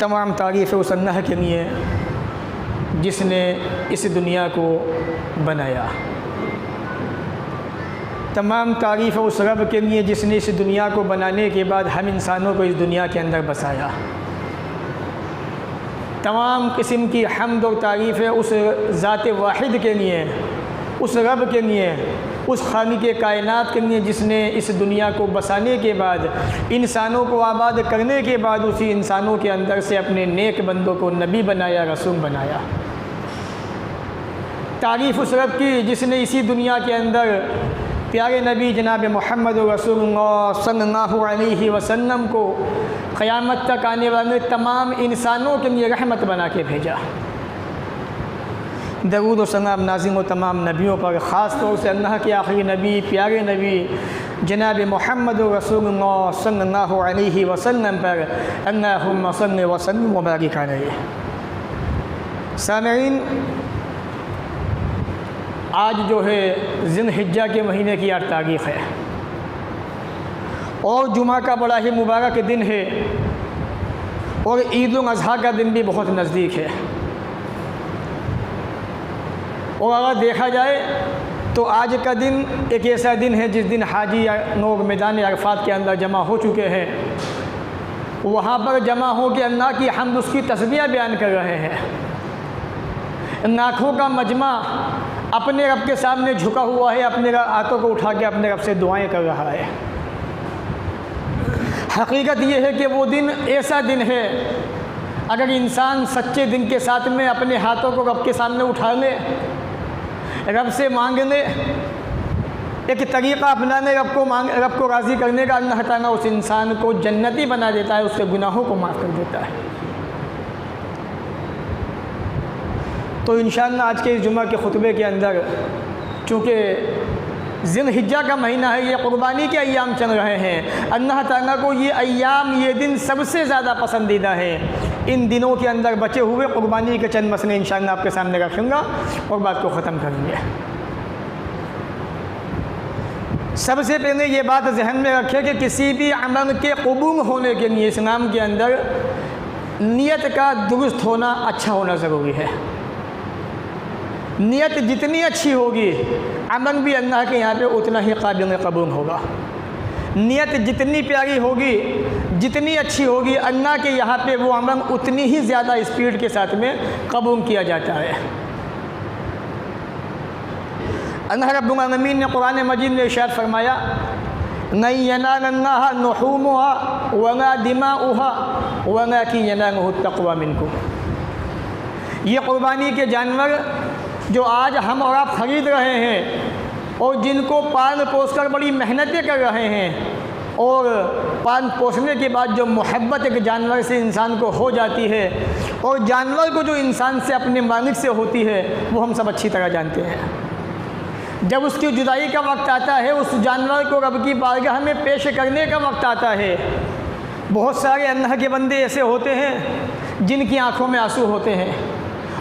तमाम तारीफ़ उस अल्लाह के लिए जिसने इस दुनिया को बनाया। तमाम तारीफ़ उस रब के लिए जिसने इस दुनिया को बनाने के बाद हम इंसानों को इस दुनिया के अंदर बसाया। तमाम किस्म की हम्द और तारीफ़ें उस ज़ात वाहिद के लिए, उस रब के लिए, उस खालिक़ कायनात के लिए जिसने इस दुनिया को बसाने के बाद, इंसानों को आबाद करने के बाद उसी इंसानों के अंदर से अपने नेक बंदों को नबी बनाया, रसूल बनाया। तारीफ़ उस रब की जिसने इसी दुनिया के अंदर प्यारे नबी जनाब मोहम्मद रसूलुल्लाह सल्लल्लाहु अलैहि वसल्लम को क़यामत तक आने वाले तमाम इंसानों के लिए रहमत बना के भेजा। दरूद व सलाम नाज़िल व तमाम नबियों पर, ख़ास तौर से अल्लाह के आखिरी नबी प्यारे नबी जनाब मोहम्मद रसूलुल्लाह सल्लल्लाहु अलैहि वसल्लम पर अल्लाहुम्मा सल्लि व सल्लिम व बारिक अलैहि। सामईन, आज जो है ज़िलहिज्जा के महीने की 8 तारीख़ है और जुमा का बड़ा ही मुबारक दिन है और ईद उल अज़हा का दिन भी बहुत नज़दीक है। और अगर देखा जाए तो आज का दिन एक ऐसा दिन है जिस दिन हाजी लोग मैदान अरफात के अंदर जमा हो चुके हैं। वहाँ पर जमा हो के अल्लाह की हम्द, उसकी तस्बीह बयान कर रहे हैं। लाखों का मजमा अपने रब के सामने झुका हुआ है, अपने हाथों को उठा के अपने रब से दुआएं कर रहा है। हकीकत यह है कि वो दिन ऐसा दिन है, अगर इंसान सच्चे दिन के साथ में अपने हाथों को रब के सामने उठा ले, रब से मांग ले, एक तरीक़ा अपना ले रब को राज़ी करने का, अल्लाह ताला उस इंसान को जन्नती बना देता है, उसके गुनाहों को माफ़ कर देता है। तो इंशाअल्लाह आज के इस जुमा के खुतबे के अंदर, चूँकि ज़िलहिज्जा का महीना है, ये क़ुरबानी के अय्याम चल रहे हैं, अल्लाह ताला को ये अय्याम, ये दिन सबसे ज़्यादा पसंदीदा है। इन दिनों के अंदर बचे हुए क़ुरबानी के चंद मसले इंशाअल्लाह आपके सामने रखूँगा और बात को ख़त्म करेंगे। सबसे पहले ये बात जहन में रखें कि किसी भी अमल के कबूल होने के लिए इस्लाम के अंदर नियत का दुरुस्त होना, अच्छा होना ज़रूरी है। नियत जितनी अच्छी होगी, अमल भी अल्लाह के यहाँ पे उतना ही काबिल कबूल होगा। नियत जितनी प्यारी होगी, जितनी अच्छी होगी, अल्लाह के यहाँ पे वो अमल उतनी ही ज़्यादा स्पीड के साथ में कबूल किया जाता है। अल्लाह रब्बुल आलमीन ने कुरान मजीद में इरशाद फरमाया, नहीं यनालल्लाह लुहूमुहा वला दिमाउहा वलाकिन यनालुहु तक़वा मिनकुम। ये क़ुरबानी के जानवर जो आज हम और आप ख़रीद रहे हैं और जिनको पालन पोस कर बड़ी मेहनतें कर रहे हैं, और पालन पोसने के बाद जो मोहब्बत एक जानवर से इंसान को हो जाती है और जानवर को जो इंसान से अपने मालिक से होती है, वो हम सब अच्छी तरह जानते हैं। जब उसकी जुदाई का वक्त आता है, उस जानवर को रब की बारगाह में पेश करने का वक्त आता है, बहुत सारे अल्लाह के बंदे ऐसे होते हैं जिनकी आंखों में आंसू होते हैं।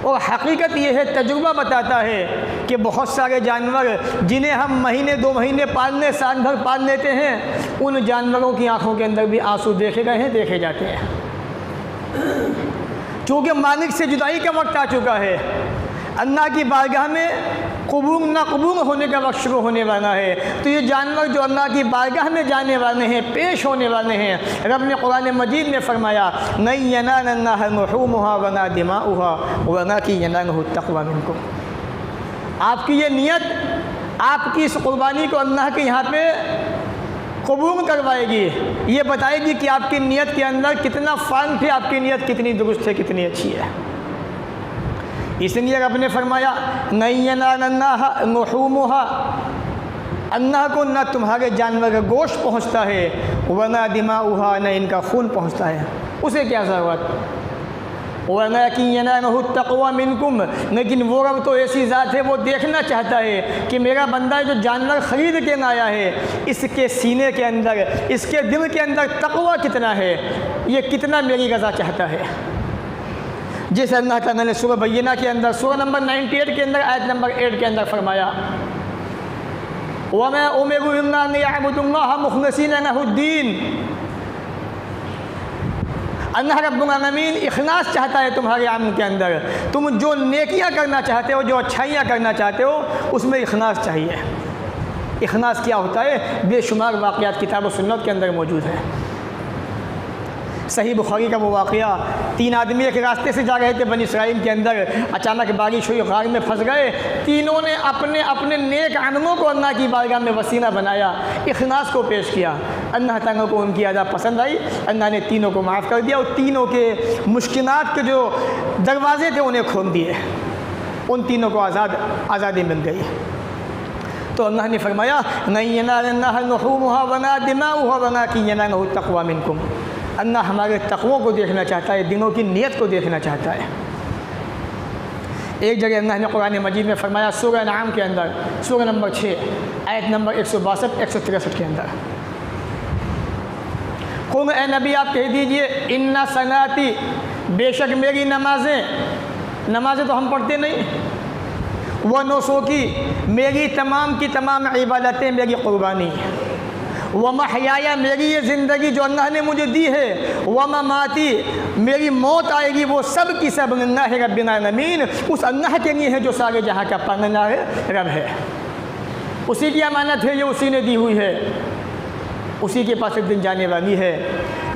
और हकीकत ये है, तजुर्बा बताता है कि बहुत सारे जानवर जिन्हें हम महीने 2 महीने पालने, साल भर पाल लेते हैं, उन जानवरों की आंखों के अंदर भी आंसू देखे गए हैं, देखे जाते हैं। क्योंकि मालिक से जुदाई का वक्त आ चुका है, अल्लाह की बारगाह में कबूल ना कबूल होने का वक्त शुरू होने वाला है। तो ये जानवर जो अल्लाह की बारगाह में जाने वाले हैं, पेश होने वाले हैं, रब ने कुरान मजीद में फरमाया, नहीं यनालुहा वला दिमाउहा वलाकिन यनालुहु तक़वा मिनकुम। आपकी ये नियत, आपकी इस कुर्बानी को अल्लाह के यहाँ पे कबूल करवाएगी, ये बताएगी कि आपकी नियत के अंदर कितना फ़र्क है, आपकी नियत कितनी दुरुस्त है, कितनी अच्छी है। इसलिए रब ने फरमाया, नहीं यनालुहा, अल्लाह को न तुम्हारे जानवर का गोश्त पहुँचता है, वला दिमाउहा, न इनका खून पहुँचता है। उसे क्या ज़रूरत, वलाकिन यनालुहु तक़वा मिनकुम, लेकिन वो रब तो ऐसी ज़ात है, वो देखना चाहता है कि मेरा बंदा जो जानवर ख़रीद के लाया है, इसके सीने के अंदर, इसके दिल के अंदर तक़वा कितना है, ये कितना मेरी रज़ा चाहता है। जैसे अल्लाह ताला ने सूरह बय्यिना के अंदर, सूरह नंबर 98 के अंदर, आयत नंबर 8 के अंदर फरमाया, वमा उमिरू इल्ला लियअबुदुल्लाह मुख़लिसीन लहुद्दीन। अल्लाह रब्बुल आलमीन इखलास चाहता है तुम्हारे अमल के अंदर। तुम जो नेकियां करना चाहते हो, जो अच्छाइयाँ करना चाहते हो, उसमें इखलास चाहिए। इखलास क्या होता है, बेशुमार वाक़यात किताब और सुन्नत के अंदर मौजूद है। सही बुखारी का वो वाक़या, 3 आदमी एक रास्ते से जा रहे थे बनी इसराइल के अंदर, अचानक बारिश हुई, गार में फंस गए। तीनों ने अपने अपने नेक अमलों को अल्लाह की बारगाह में वसीला बनाया, इखलास को पेश किया। अल्लाह ताला को उनकी अदा पसंद आई, अल्लाह ने तीनों को माफ़ कर दिया और तीनों के मुश्किलात के जो दरवाज़े थे उन्हें खोल दिए, उन तीनों को आज़ादी मिल गई। तो अल्लाह ने फरमाया, नहीं यनालुहा वला दिमाउहा वलाकिन यनालुहु तक़वा मिनकुम। अल्लाह हमारे तक़वा को देखना चाहता है, दिनों की नियत को देखना चाहता है। एक जगह अल्लाह ने कुरान मजीद में फरमाया, सूरह अनआम के अंदर, सूरह नंबर 6 आयत नंबर 162-163 के अंदर, कुल ए नबी आप कह दीजिए, इन्ना सलाती, बेशक मेरी नमाज़ें तो हम पढ़ते नहीं, व नुसूकी, मेरी तमाम की तमाम इबादतें, मेरी क़ुरबानी, व महयाया, मेरी ये ज़िंदगी जो अल्लाह ने मुझे दी है, व ममाती, मेरी मौत आएगी, वो सब की सब लिल्लाहि रब्बिल आलमीन, उस अल्लाह के लिए है जो सारे जहाँ का पालनहार रब है। उसी की अमानत है, ये उसी ने दी हुई है, उसी के पास एक दिन जाने वाली है,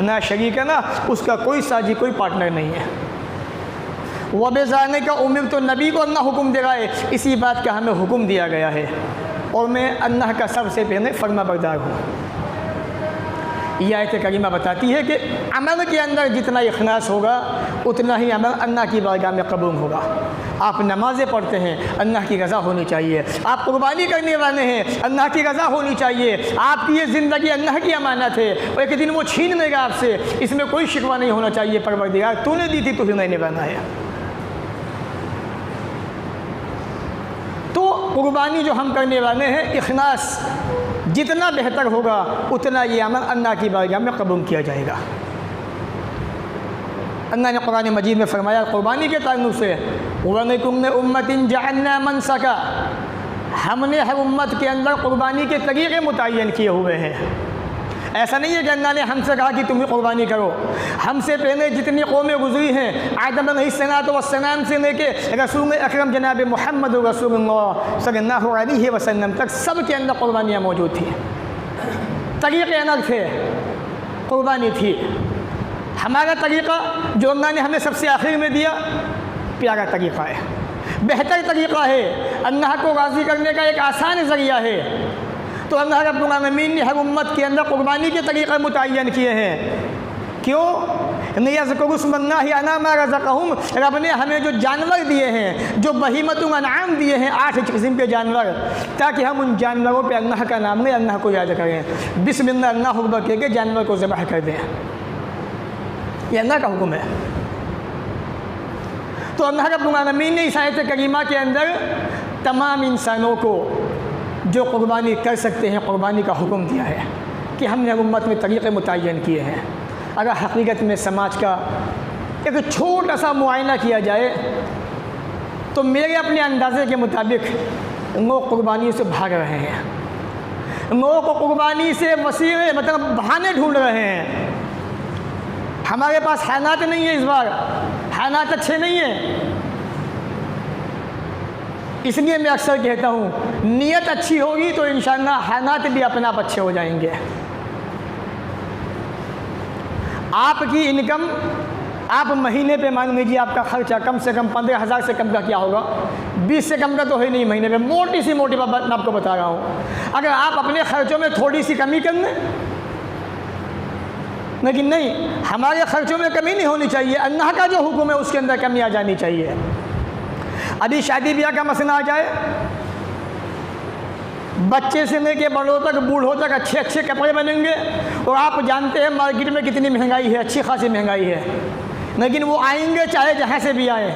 ना शरीक है, ना उसका कोई साझी, कोई पार्टनर नहीं है। वह बेजाने का उम्र तो नबी को अल्लाह हुक्म दे रहा है, इसी बात का हमें हुक्म दिया गया है, और मैं अल्लाह का सबसे पहले फर्मा बरदार हूँ। यह आयत करीमा बताती है कि अमल के अंदर जितना इखलास होगा, उतना ही अमल अल्लाह की बारगाह में कबूल होगा। आप नमाज़ें पढ़ते हैं, अल्लाह की रज़ा होनी चाहिए। आप कुर्बानी करने वाले हैं, अल्लाह की रज़ा होनी चाहिए। आपकी ये ज़िंदगी अल्लाह की अमानत है, और एक दिन वो छीन लेगा आपसे, इसमें कोई शिकवा नहीं होना चाहिए। परवरदिगार तूने दी थी, तुम्हें नहीं निभाना है। तो कुर्बानी जो हम करने वाले हैं, इखलास जितना बेहतर होगा, उतना ये अमल अल्लाह की बारगाह में कबूल किया जाएगा। अल्लाह ने कुरान मजीद में फरमाया कुर्बानी के ताल्लुक़ से, वलिकुल्लि उम्मतिन जअलना मनसका, हमने हर उम्मत के अंदर कुर्बानी के तरीक़े मुतय्यन किए हुए हैं। ऐसा नहीं है कि अल्लाह ने हमसे कहा कि तुम ही कुर्बानी करो। हमसे पहले जितनी कौमें गुजरी हैं, आदम अलैहिस्सलाम से लेके रसूल अकरम जनाब मुहम्मद रसूलुल्लाह सल्लल्लाहु अलैहि वसल्लम तक, सब के अंदर कुर्बानियाँ मौजूद थी, तरीक़े अलग थे, कुर्बानी थी। हमारा तरीक़ा जो अल्लाह ने हमें सबसे आखिर में दिया, प्यारा तरीक़ा है, बेहतर तरीक़ा है, अल्लाह को राज़ी करने का एक आसान ज़रिया है। तो अल्लाह रब्बुल आलमीन ने हर उम्मत के अंदर कुर्बानी के तरीक़े मुतय्यन किए हैं। क्यों? नयज़्कुरुस्मल्लाहि अला मा रज़क़हुम, रब ने हमें जो जानवर दिए हैं, जो बहीमतुल अनआम दिए हैं, 8 किस्म के जानवर, ताकि हम उन जानवरों पे अल्लाह का नाम लें, अल्लाह को याद करें, बिस्मिल्लाह अल्लाहु अकबर कह के जानवर को ज़बह कर दें। ये अल्लाह का हुक्म है। तो अल्लाह रब्बुल आलमीन ने इस आयत करीमा के अंदर तमाम इंसानों को जो क़ुरबानी कर सकते हैं क़ुरबानी का हुक्म दिया है कि हमने उम्मत में तरीक़े मुतय्यन किए हैं। अगर हकीकत में समाज का एक छोटा सा मुआयना किया जाए तो मेरे अपने अंदाज़े के मुताबिक लोग क़ुरबानी से भाग रहे हैं, लोगों को क़ुरबानी से वसीले मतलब बहाने ढूंढ रहे हैं। हमारे पास हालात नहीं है, इस बार हालात अच्छे नहीं हैं, इसलिए मैं अक्सर कहता हूँ नीयत अच्छी होगी तो इंशाअल्लाह हालात भी अपने आप अच्छे हो जाएंगे। आपकी इनकम आप महीने पे मान लीजिए आपका खर्चा कम से कम 15,000 से कम का क्या होगा, 20 से कम का तो है नहीं महीने पे, मोटी सी मोटी बात मैं आपको बता रहा हूँ। अगर आप अपने खर्चों में थोड़ी सी कमी कर लें, लेकिन नहीं, हमारे खर्चों में कमी नहीं होनी चाहिए, अल्लाह का जो हुक्म है उसके अंदर कमी आ जानी चाहिए। अभी शादी ब्याह का मसला आ जाए, बच्चे से लेके बड़ों तक बूढ़ों तक अच्छे अच्छे कपड़े बनेंगे, और आप जानते हैं मार्केट में कितनी महंगाई है, अच्छी खासी महंगाई है, लेकिन वो आएंगे चाहे जहाँ से भी आए,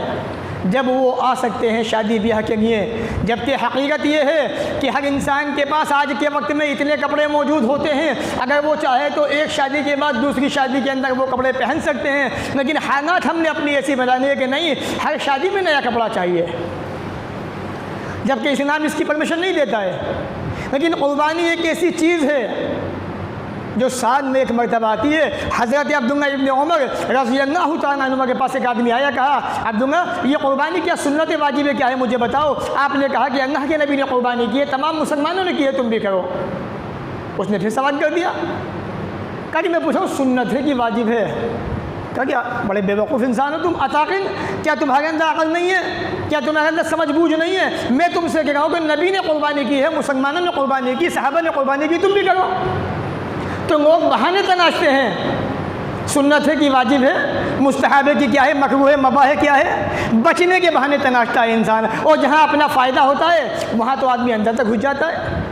जब वो आ सकते हैं शादी ब्याह के लिए। जबकि हकीकत ये है कि हर इंसान के पास आज के वक्त में इतने कपड़े मौजूद होते हैं, अगर वो चाहे तो एक शादी के बाद दूसरी शादी के अंदर वो कपड़े पहन सकते हैं, लेकिन हालात हमने अपनी ऐसी बनानी है कि नहीं, हर शादी में नया कपड़ा चाहिए, जबकि इस्लाम इसकी परमिशन नहीं देता है। लेकिन क़ुरबानी एक ऐसी चीज़ है जो साल में एक मरतबा आती है। हज़रत अब्दुल्ला इब्न उमर रज़ियल्लाहु तआला अन्हुमा के पास एक आदमी आया, कहा अब्दुल्ला ये क़ुरबानी क्या सुन्नत वाजिब है क्या है, मुझे बताओ। आपने कहा कि अल्लाह के नबी ने क़ुरबानी की है, तमाम मुसलमानों ने की है, तुम भी करो। उसने फिर सवाल कर दिया, कहा कि मैं पूछा सुन्नत है कि वाजिब है। कहा क्या बड़े बेवकूफ़ इंसान हो तुम, अताक़िल, क्या तुम्हारे अंदर अक़ल नहीं है, क्या तुम्हारे अंदर समझ बूझ नहीं है। मैं तुमसे कह रहा हूँ कि नबी ने क़ुरबानी की है, मुसलमानों ने क़ुरबानी की, सहाबा ने क़ुरबानी की, तुम भी करो। तो लोग बहाने तलाशते हैं, सुन्नत है कि वाजिब है, मुस्तहब है कि क्या है, मकरूह है, मबाह है क्या है, बचने के बहाने तलाशता है इंसान। और जहाँ अपना फ़ायदा होता है वहाँ तो आदमी अंदर तक घुस जाता है।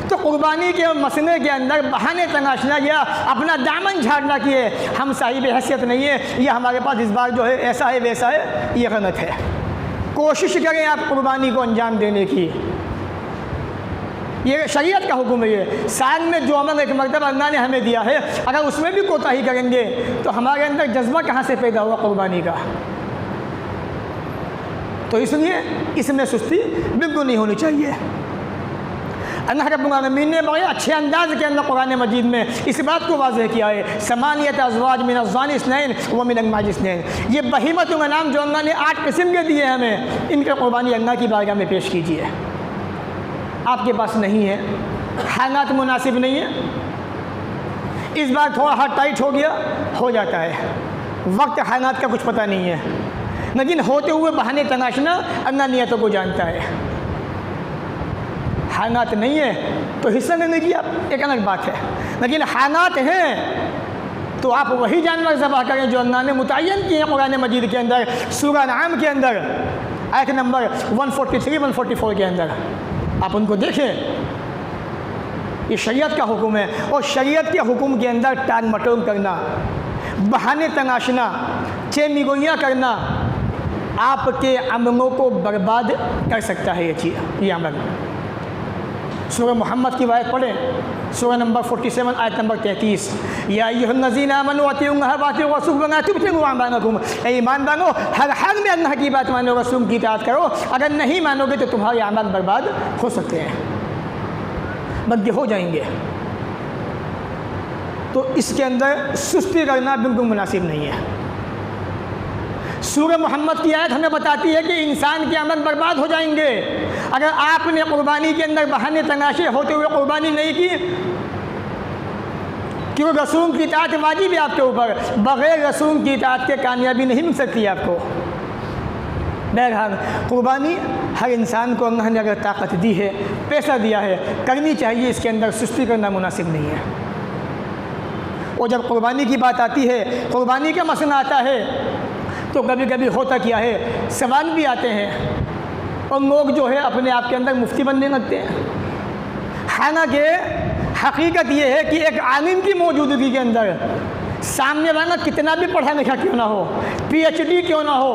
तो क़ुरबानी के मसले के अंदर बहाने तलाशना या अपना दामन झाड़ना कि हम साहिब हैसियत नहीं है, ये हमारे पास इस बार जो है ऐसा है वैसा है, ये गलत है। कोशिश करें आप क़ुरबानी को अंजाम देने की, ये शरीयत का हुक्म है। ये साल में जो अमल एक मरतबा अल्लाह ने हमें दिया है, अगर उसमें भी कोताही करेंगे तो हमारे अंदर जज्बा कहाँ से पैदा हुआ क़ुरबानी का। तो इसलिए इसमें सुस्ती बिल्कुल नहीं होनी चाहिए। अल्लाह रब्बुल आलमीन ने बड़े अच्छे अंदाज़ के अंदर कुरान मजीद में इस बात को वाज़ेह किया है, समानियत अज़वाज मिन ज़ानी इस्नैन व मिन अल-माज़ इस्नैन। ये बहीमतुल अनाम जो अल्लाह ने 8 किस्म के दिए हमें, इनके क़ुरबानी अल्लाह की बारगाह में पेश कीजिए। आपके पास नहीं है, हालात मुनासिब नहीं है, इस बार थोड़ा हाथ टाइट हो गया, हो जाता है, वक्त हालात का कुछ पता नहीं है, लेकिन होते हुए बहाने तलाशना अल्लाह नियतों को जानता है। हालात नहीं है तो हिस्सा लेने की आप एक अलग बात है, लेकिन हालात हैं तो आप वही जानवर ज़बह करें जो अल्लाह ने मुतय्यन किए हैं कुरान मजीद के अंदर, सूरह अनआम के अंदर आयत नंबर 143-144 के अंदर आप उनको देखें। ये शरीयत का हुक्म है, और शरीयत के हुक्म के अंदर टाल मटोल करना, बहाने तलाशना, चेमिगोइयाँ करना आपके अमलों को बर्बाद कर सकता है। ये चीज़, ये अमल। सूरह मोहम्मद की आयत पढ़ें, सूरह नंबर 47 आयत नंबर 33, या अय्युहल्लज़ीना आमनू अतीउल्लाह व अतीउर रसूल वला तुब्तिलू अमालाकुम। ए ईमान वालों, हर हाल में अल्लाह की बात मानो, रसूल की इताअत करो, अगर नहीं मानोगे तो तुम्हारे अमाल बर्बाद हो सकते हैं, बल्कि हो जाएंगे। तो इसके अंदर सुस्ती करना बिल्कुल मुनासिब नहीं है। सूरह मोहम्मद की आयत हमें बताती है कि इंसान के अमल बर्बाद हो जाएंगे अगर आपने क़ुरबानी के अंदर बहाने तलाशे होते हुए क़ुरबानी नहीं की, क्योंकि रसूल की इताअत वाजिब है आपके ऊपर, बग़ैर रसूल की इताअत के कामयाबी नहीं मिल सकती आपको। बहरहाल क़ुरबानी हर इंसान को अल्लाह ने अगर ताकत दी है, पैसा दिया है, करनी चाहिए, इसके अंदर सुस्ती करना मुनासिब नहीं है। और जब क़ुरबानी की बात आती है, क़ुरबानी का मसला आता है, तो कभी कभी होता क्या है, सवाल भी आते हैं और लोग जो है अपने आप के अंदर मुफ्ती बनने लगते हैं। हालांकि हकीकत ये है कि एक आलिम की मौजूदगी के अंदर सामने वाला कितना भी पढ़ा लिखा क्यों ना हो, PhD क्यों ना हो,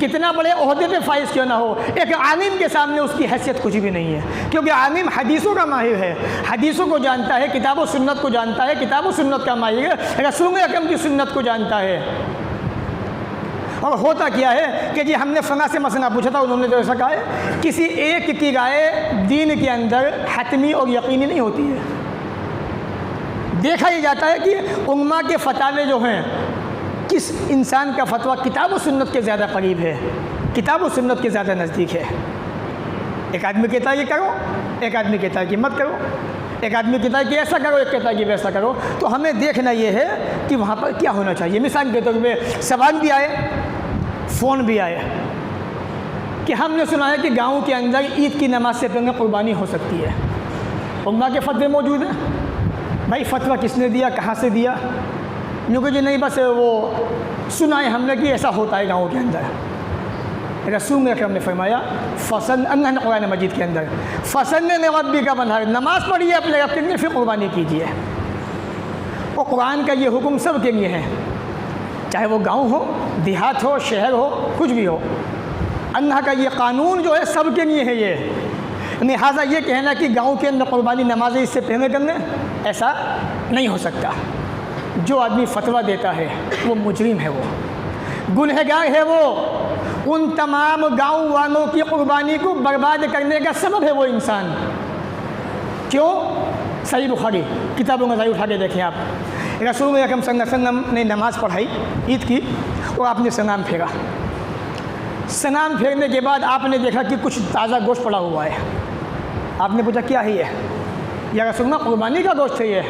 कितना बड़े ओहदे पे फाइज क्यों ना हो, एक आलिम के सामने उसकी हैसियत कुछ भी नहीं है। क्योंकि आलिम हदीसों का माहिर है, हदीसों को जानता है, किताब व सुन्नत को जानता है, किताब व सुन्नत का माहिर है, रसूल अकरम की सुन्नत को जानता है। और होता क्या है कि जी हमने फला से मसला पूछा था, उन्होंने तो ऐसा कहा है। किसी एक की राय दीन के अंदर हतमी और यकीनी नहीं होती है। देखा ही जाता है कि उम्मा के फतावे जो हैं, किस इंसान का फतवा किताब व सुन्नत के ज़्यादा करीब है, किताब व सुन्नत के ज़्यादा नज़दीक है। एक आदमी कहता है ये करो, एक आदमी कहता है कि मत करो, एक आदमी कहता है कि ऐसा करो, एक कहता है कि वैसा करो। तो हमें देखना ये है कि वहाँ पर क्या होना चाहिए। मिसाल के तौर पर सवाल भी आए, फ़ोन भी आए कि हमने सुना है कि गाँव के अंदर ईद की नमाज से पहले क़ुरबानी हो सकती है। उम्मा के फतवे मौजूद हैं। भाई फतवा किसने दिया, कहाँ से दिया? क्योंकि जी नहीं, बस वो सुना है हमने कि ऐसा होता है गाँव के अंदर। रसूल अकरम ने फरमाया फ़सल, अल्लाह ने कुरान मजीद के अंदर फ़सल ने रब्बी का बना, नमाज़ पढ़िए अपने रब के लिए, फिर क़ुरबानी कीजिए। और कुरान का ये हुक्म सब के लिए है, चाहे वो गाँव हो, देहात हो, शहर हो, कुछ भी हो। अल्लाह का ये कानून जो है सब के लिए है। ये लिहाजा ये कहना कि गाँव के अंदर क़ुरबानी नमाज इससे पहले करने, ऐसा नहीं हो सकता। जो आदमी फतवा देता है वो मुजरिम है, वो गुनहगार है, वो उन तमाम गाँव वालों की क़ुरबानी को बर्बाद करने का सबब है वो इंसान। क्यों? सही बुखारी किताबों में ज़रूर उठा के देखें आप। रसूल अकरम सल्लल्लाहु अलैहि वसल्लम ने नमाज़ पढ़ाई ईद की और आपने सलाम फेरा। सलाम फेरने के बाद आपने देखा कि कुछ ताज़ा गोश्त पड़ा हुआ है। आपने पूछा क्या है ये? या रसूल क़ुरबानी का गोश्त है ये,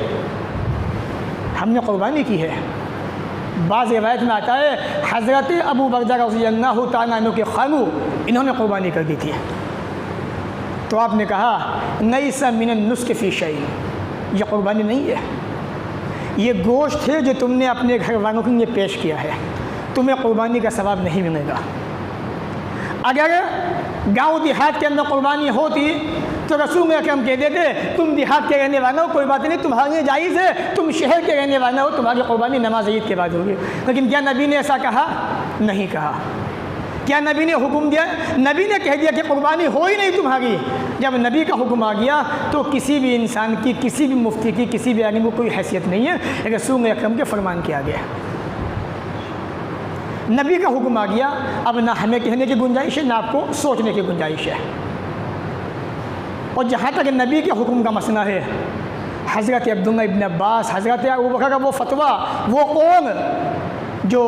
हमने क़ुरबानी की है। बाज़ रिवायत में आता है हज़रत अबू बकर रज़ियल्लाहु तआला अन्हु के खालू इन्होंने क़ुरबानी कर दी थी। तो आपने कहा लैसा मिनन नुस्क फ़ी शै, ये क़ुरबानी नहीं है, ये गोश्त है जो तुमने अपने घर वालों के लिए पेश किया है, तुम्हें क़ुरबानी का सवाब नहीं मिलेगा। अगर गांव देहात के अंदर क़ुरबानी होती तो रसूल अकरम कह देते तुम देहात के रहने वाले हो, कोई बात नहीं, तुम्हारे लिए जायज़ है, तुम शहर के रहने वाले हो, तुम्हारी क़ुरबानी नमाज ईद के बाद होगी। लेकिन क्या नबी ने ऐसा कहा? नहीं कहा। क्या नबी ने हुक्म दिया? नबी ने कह दिया कि क़ुरबानी हो ही नहीं तुम्हारी। जब नबी का हुक्म आ गया तो किसी भी इंसान की, किसी भी मुफ्ती की, किसी भी आलिम को कोई हैसियत नहीं है रसूल अकरम के फरमान के आगे। नबी का हुक्म आ गया, अब ना हमें कहने की गुंजाइश है, ना आपको सोचने की गुंजाइश है। और जहाँ तक नबी के हुक्म का मसला है, हज़रत अब्दुल्लाह इब्न अब्बास, हज़रत अबू बकर का वो फतवा, वो कौन जो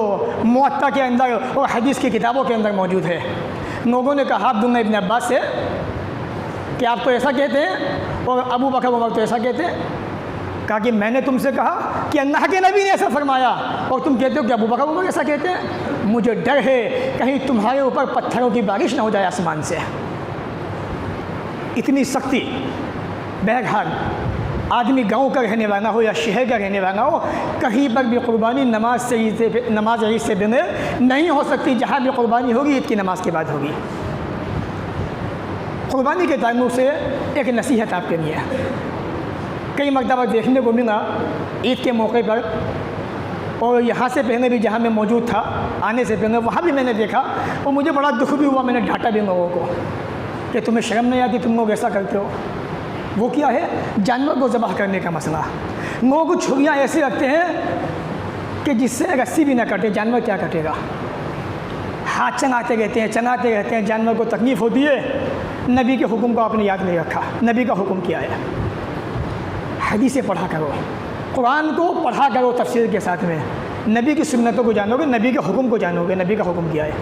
मुअत्ता के अंदर और हदीस की किताबों के अंदर मौजूद है। लोगों ने कहा अब्दुल्लाह इब्न अब्बास से कि आप तो ऐसा कहते हैं और अबू बकर उमर तो ऐसा कहते हैं। कहा कि मैंने तुमसे कहा कि अल्लाह के नबी ने ऐसा फरमाया और तुम कहते हो कि अबू बकर उमर ऐसा कहते हैं। मुझे डर है कहीं तुम्हारे ऊपर पत्थरों की बारिश ना हो जाए आसमान से, इतनी सख्ती। बहरहाल आदमी गांव का रहने वाला हो या शहर का रहने वाला हो, कहीं पर भी क़ुरबानी नमाज ईद से बिना नहीं हो सकती। जहाँ भी क़ुरबानी होगी ईद की नमाज के बाद होगी। क़ुरबानी के ताल्लुक़ से एक नसीहत आपके लिए है। कई मरतबा देखने को मिला ईद के मौके पर, और यहाँ से पहले भी जहाँ मैं मौजूद था, आने से पहले वहाँ भी मैंने देखा और मुझे बड़ा दुख भी हुआ। मैंने डांटा भी लोगों को कि तुम्हें शर्म नहीं आती, तुम लोग ऐसा करते हो। वो क्या है? जानवर को ज़बह करने का मसला। लोग छुरियाँ ऐसे रखते हैं कि जिससे रस्सी भी ना कटे, जानवर क्या कटेगा। हाथ चलाते रहते हैं, जानवर को तकलीफ़ होती है। नबी के हुक्म को आपने याद नहीं रखा। नबी का हुक्म क्या है? हदीसें पढ़ा करो, कुरान को पढ़ा करो तफसीर के साथ में, नबी की सुन्नतों को जानोगे, नबी के हुक्म को जानोगे। नबी का हुक्म किया है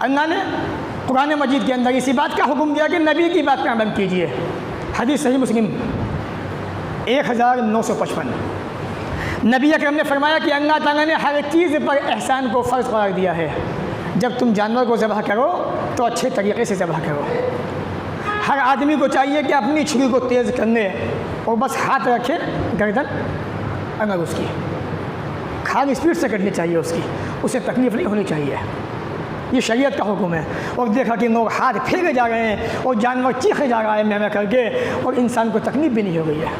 अल्लाह ने कुरान मजीद के अंदर, इसी बात का हुक्म दिया कि नबी की बात पर अमल कीजिए। हदीस सही मुस्लिम 1955। नबी अकरम ने फरमाया कि अल्लाह ताला ने हर चीज़ पर एहसान को फ़र्ज़ करार दिया है। जब तुम जानवर को ज़बह करो तो अच्छे तरीक़े से ज़बह करो। हर आदमी को चाहिए कि अपनी छुरी को तेज़ करने और बस हाथ रखे गर्दन अंदर उसकी, रफ्तार स्पीड से कटनी चाहिए उसकी, उसे तकलीफ़ नहीं होनी चाहिए। ये शरीयत का हुक्म है। और देखा कि लोग हाथ फेंके जा रहे हैं और जानवर चीखे जा रहा है मैं करके, और इंसान को तकलीफ़ भी नहीं हो गई है।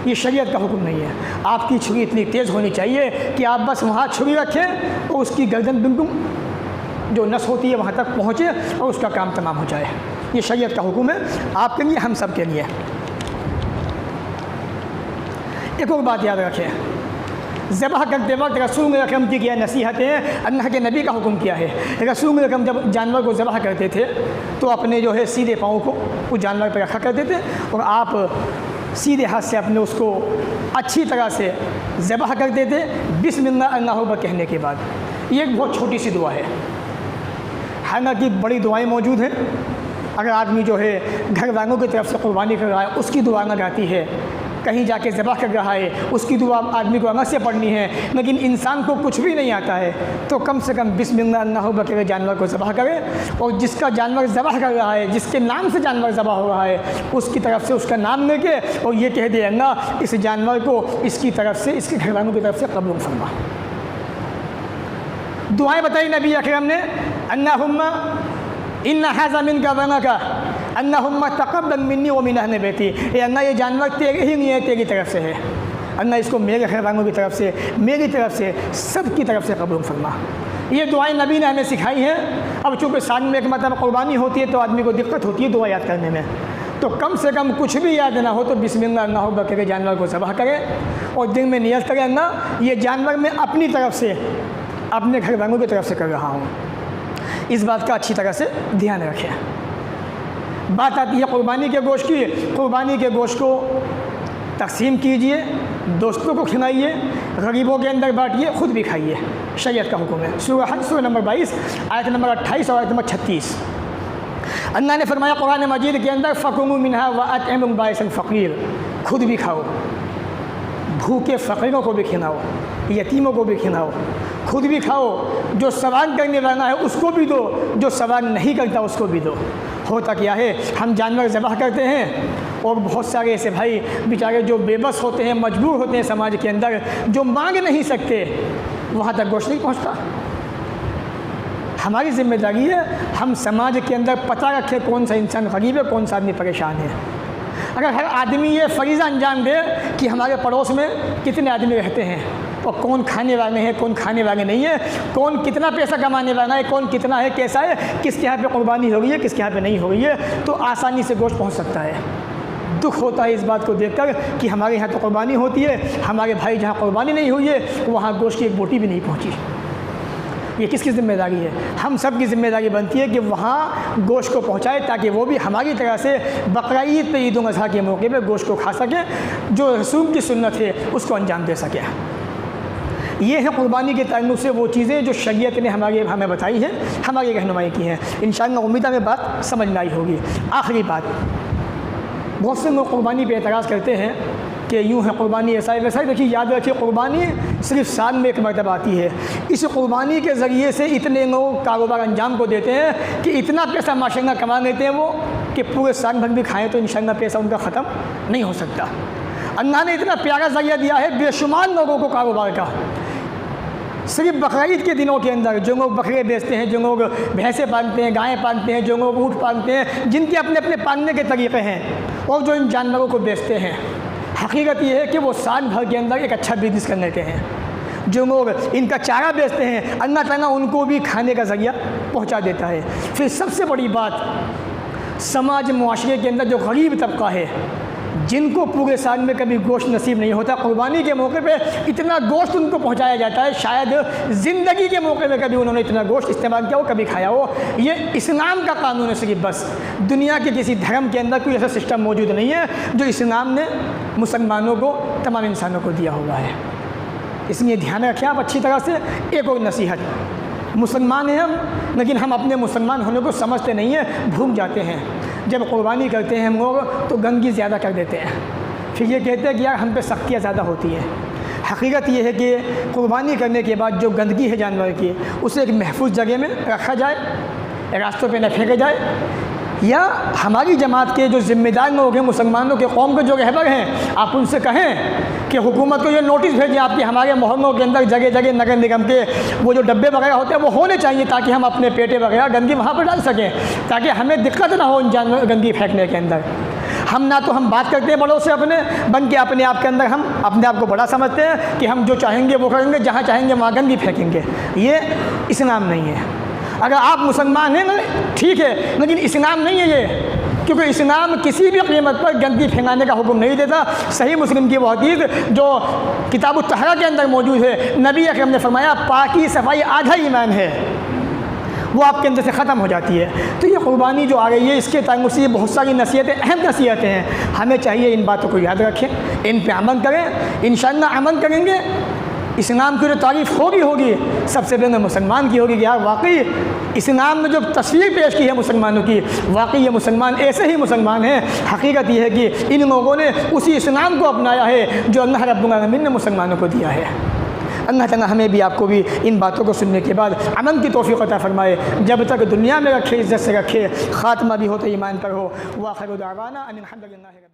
ये शरीयत का हुक्म नहीं है। आपकी छुरी इतनी तेज़ होनी चाहिए कि आप बस वहाँ छुरी रखें और उसकी गर्दन बिल्कुल जो नस होती है वहाँ तक पहुँचे और उसका काम तमाम हो जाए। ये शरीयत का हुक्म है आपके लिए, हम सब के लिए। एक और बात याद रखें, ज़बह करते वक्त रसूल अकरम की क्या नसीहतें, अल्लाह के नबी का हुक्म किया है। रसूल अकरम जब जानवर को ज़बह करते थे तो अपने जो है सीधे पाँव को उस जानवर पर रखा करते थे और आप सीधे हाथ से अपने उसको अच्छी तरह से ज़बह करते थे बिस्मिल्लाह अल्लाहु अकबर कहने के बाद। ये एक बहुत छोटी सी दुआ है, हालांकि बड़ी दुआएं मौजूद हैं। अगर आदमी जो है घर वालों की तरफ से कुर्बानी कर रहा है उसकी दुआ अलग आती है, कहीं जाके ज़बह कर रहा है उसकी दुआ आदमी को अलग से पढ़नी है। लेकिन इंसान को कुछ भी नहीं आता है तो कम से कम बिस्मिल्लाह अल्लाहु अकबर के जानवर को ज़बह करे, और जिसका जानवर ज़बह कर रहा है, जिसके नाम से जानवर ज़बह हो रहा है, उसकी तरफ से उसका नाम लेके और ये कह दे अल्लाह इस जानवर को इसकी तरफ से, इसके घर वालों की तरफ से कबूल फरमा। दुआएं बताई नबी अकरम ने, अल्लाहुम्मा इन्ना हाज़ा मिनका व लका अल्लाहुम्मा तक़ब्बल मिन्नी व मिन अहली बैती। ए अल्लाह ये जानवर तेरे ही लिए तेरी तरफ से है, अल्लाह इसको मेरे घर वालों की तरफ से, मेरी तरफ से, सब की तरफ से कबूल फरमा। ये दुआएं नबी ने हमें सिखाई हैं। अब चूँकि साल में एक मतलब कुर्बानी होती है तो आदमी को दिक्कत होती है दुआ याद करने में, तो कम से कम कुछ भी याद ना हो तो बिस्मिल्लाह अल्लाहु अकबर के जानवर को ज़बह करें और दिन में नियत करें अल्लाह ये जानवर मैं अपनी तरफ से, अपने घर वालों की तरफ से कर रहा हूँ। इस बात का अच्छी तरह से ध्यान रखें। बात आती है कुर्बानी के गोश्त की। कुर्बानी के गोश्त को तकसीम कीजिए, दोस्तों को खिलाइए, गरीबों के अंदर बांटिए, ख़ुद भी खाइए। शरीयत का हुक्म है। सूरह हज सूरह नंबर 22 आयत नंबर 28 और आयत नंबर 36। अल्लाह ने फरमाया कुरान मजीद के अंदर फ़कुलू मिन्हा व अतइमुल बाइसल फ़कीर, खुद भी खाओ, भूखे फ़कीरों को भी खिलाओ, यतीमों को भी खिलाओ, खुद भी खाओ, जो सवाल करने वाला है उसको भी दो, जो सवाल नहीं करता उसको भी दो। होता क्या है, हम जानवर ज़बह करते हैं और बहुत सारे ऐसे भाई बेचारे जो बेबस होते हैं, मजबूर होते हैं समाज के अंदर, जो मांग नहीं सकते, वहाँ तक गोश्त नहीं पहुँचता। हमारी जिम्मेदारी है हम समाज के अंदर पता रखें कौन सा इंसान गरीब है, कौन सा आदमी परेशान है। अगर हर आदमी ये फ़रीज़ा अंजाम दे कि हमारे पड़ोस में कितने आदमी रहते हैं और कौन खाने वाले हैं, कौन खाने वाले नहीं है, कौन कितना पैसा कमाने वाला है, कौन कितना है, कैसा है, किसके यहाँ पे कुर्बानी हो गई है, किसके यहाँ पे नहीं हो गई है, तो आसानी से गोश्त पहुँच सकता है। दुख होता है इस बात को देखकर कि हमारे यहाँ तो कुर्बानी होती है, हमारे भाई जहाँ कुर्बानी नहीं हुई है वहाँ गोश्त की एक बोटी भी नहीं पहुँची। ये किसकी ज़िम्मेदारी है? हम सब की ज़िम्मेदारी बनती है कि वहाँ गोश्त को पहुँचाए ताकि वो भी हमारी तरह से बकरा ईद पे, ईद उल अज़हा के मौके पे गोश्त को खा सकें, जो रसूल की सुन्नत है उसको अंजाम दे सकें। ये है कुर्बानी के ताल्लुक़ से वो चीज़ें जो शरीयत ने हमें बताई हैं, हमारी रहनुमाई की हैं। इंशाअल्लाह उम्मीद है बात समझ में आई होगी। आखिरी बात, बहुत से लोग कुर्बानी पे एतराज़ करते हैं कि यूँ है कुर्बानी ऐसा है वैसा है। देखिए याद रखिए, कुर्बानी सिर्फ साल में एक मरतबा आती है। इस कुर्बानी के ज़रिए से इतने लोग कारोबार अंजाम को देते हैं कि इतना पैसा माशाअल्लाह कमा लेते हैं वो कि पूरे साल भर भी खाएँ तो इंशाअल्लाह पैसा उनका ख़त्म नहीं हो सकता। अल्लाह ने इतना प्यारा ज़रिया दिया है बेशुमार लोगों को कारोबार का। सिर्फ बकरा ईद के दिनों के अंदर जो लोग बकरे बेचते हैं, जो लोग भैंसें पालते हैं, गायें पालते हैं, जो लोग ऊँट पालते हैं, जिनके अपने अपने पालने के तरीक़े हैं, और जो इन जानवरों को बेचते हैं, हकीकत ये है कि वो साल भर के अंदर एक अच्छा बिजनेस कर लेते हैं। जो लोग इनका चारा बेचते हैं, अल्लाह ताला उनको भी खाने का ज़रिया पहुंचा देता है। फिर सबसे बड़ी बात, समाज मुआशरे के अंदर जो गरीब तबका है, जिनको पूरे साल में कभी गोश्त नसीब नहीं होता, कुर्बानी के मौके पे इतना गोश्त उनको पहुंचाया जाता है, शायद ज़िंदगी के मौके में कभी उन्होंने इतना गोश्त इस्तेमाल किया हो, कभी खाया हो। ये इस्लाम का कानून है सिर्फ, बस दुनिया के किसी धर्म के अंदर कोई ऐसा सिस्टम मौजूद नहीं है जो इस्लाम ने मुसलमानों को, तमाम इंसानों को दिया हुआ है। इसलिए ध्यान रखें आप अच्छी तरह से। एक और नसीहत, मुसलमान हैं हम, लेकिन हम अपने मुसलमान होने को समझते नहीं हैं, भूल जाते हैं। जब कुर्बानी करते हैं हम लोग तो गंदगी ज़्यादा कर देते हैं, फिर ये कहते हैं कि यार हम पे सख्तियाँ ज़्यादा होती हैं। हकीकत ये है कि कुर्बानी करने के बाद जो गंदगी है जानवर की, उसे एक महफूज जगह में रखा जाए, रास्तों पे न फेंका जाए, या हमारी जमात के जो ज़िम्मेदार लोग हैं, मुसलमानों के कौम के जो रहबर हैं, आप उनसे कहें कि हुकूमत को ये नोटिस भेजें आपके हमारे मोहल्लों के अंदर जगह जगह नगर निगम के वो जो डब्बे वगैरह होते हैं वो होने चाहिए, ताकि हम अपने पेटे वगैरह गंदगी वहाँ पर डाल सकें, ताकि हमें दिक्कत ना हो इन जानवर गंदगी फेंकने के अंदर। हम ना तो हम बात करते हैं बड़ों से अपने बन के अपने आप के अंदर हम अपने आप को बड़ा समझते हैं कि हम जो चाहेंगे वो करेंगे, जहाँ चाहेंगे वहाँ गंदगी फेंकेंगे। ये इस्लाम नहीं है। अगर आप मुसलमान हैं ना ठीक है, लेकिन इस्लाम नहीं है ये, क्योंकि इस्लाम किसी भी कीमत पर गंदगी फैलाने का हुक्म नहीं देता। सही मुस्लिम की वो हदीस जो किताब तहरा के अंदर मौजूद है, नबी अकरम ने फरमाया पाकी सफाई आधा ईमान है, वो आपके अंदर से ख़त्म हो जाती है। तो ये क़ुरबानी जो आ गई है, इसके ताल्लुक़ से बहुत सारी नसीहतें, अहम नसीहतें हैं। हमें चाहिए इन बातों को याद रखें, इन पे अमल करें। इंशाअल्लाह अमल करेंगे, इस्लाम की जो तारीफ़ होगी सबसे पहले मुसलमान की होगी कि यार वाकई इस्लाम में जो तस्वीर पेश की है मुसलमानों की, वाकई ये मुसलमान ऐसे ही मुसलमान हैं। हकीकत ये है कि इन लोगों ने उसी इस्लाम को अपनाया है जो अल्लाह रब्बुल आलमीन ने मुसलमानों को दिया है। अल्लाह ताला हमें भी आपको भी इन बातों को सुनने के बाद अमन की तौफीक अता फरमाए, जब तक दुनिया में रखे, इज़्ज़त से रखे, ख़ात्मा भी हो तो ईमान पर हो। व आखिर दावाना अनिल हम्दुलिल्लाहि।